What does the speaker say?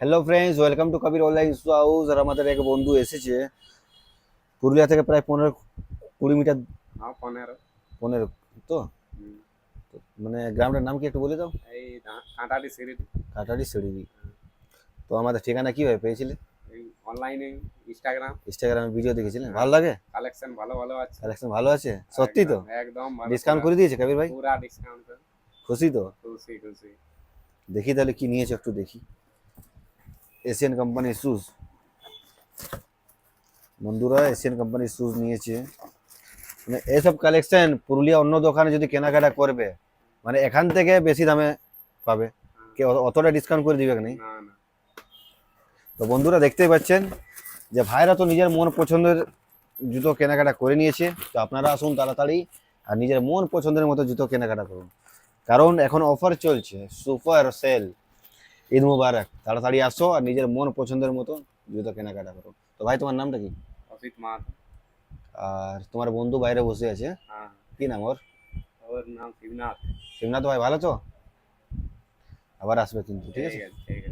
Hello friends, welcome to Kabir online shoe house. আর আমাদের এক বন্ধু এসেছে পুরুলিয়া থেকে প্রায় 15-20 মিটার। हाँ 15। 15 তো মানে গ্রামটার নাম কি একটু বলে দাও। এই কাঁটাটি সিঁড়ি। কাটারি সিঁড়ি। তো আমাদের ঠিকানা কিভাবে পেয়েছিলে? এই অনলাইনে ইনস্টাগ্রাম। ইনস্টাগ্রামে ভিডিও দেখেছিলেন, হ্যাঁ, ভালো লাগে? কালেকশন ভালো ভালো আছে। কালেকশন ভালো আছে সত্যি তো? একদম একদম ভালো, ডিসকাউন্ট পুরা করে দিয়েছে কবির ভাই? পুরা ডিসকাউন্ট। খুশি তো? খুশি খুশি। দেখি তাহলে কি নিয়েছে একটু দেখি। এশিয়ান কোম্পানির শুজ, বন্ধুরা এশিয়ান কোম্পানির শুজ নিয়েছে। মানে এসব কালেকশন পুরুলিয়া অন্য দোকানে যদি কেনাকাটা করবে, মানে এখান থেকে বেশি দামে পাবে। হ্যাঁ, কে অতটা ডিসকাউন্ট করে দিবে না। না না। তো বন্ধুরা দেখতেই পাচ্ছেন যে ভাইরা তো নিজের মন পছন্দের জুতো কেনাকাটা করে নিয়েছে। তো আপনারা আসুন তাড়াতাড়ি আর নিজের মন পছন্দের মতো জুতো কেনাকাটা করুন, কারণ এখন অফার চলছে, সুপার সেল। ঈদ মুবারক, তাড়াতাড়ি আসো আর নিজের মন পছন্দের মতো জুতো কেনাকাটা করো। তো ভাই তোমার নামটা কি? অসিত মাহাতো। আর তোমার বন্ধু বাইরে বসে আছে, হ্যাঁ, কি নাম ওর? ওর নাম শিবনাথ। শিবনাথ ভাই, ভালো তো? আবার আসবে কিন্তু, ঠিক ঠিক আছে। আছে ঠিক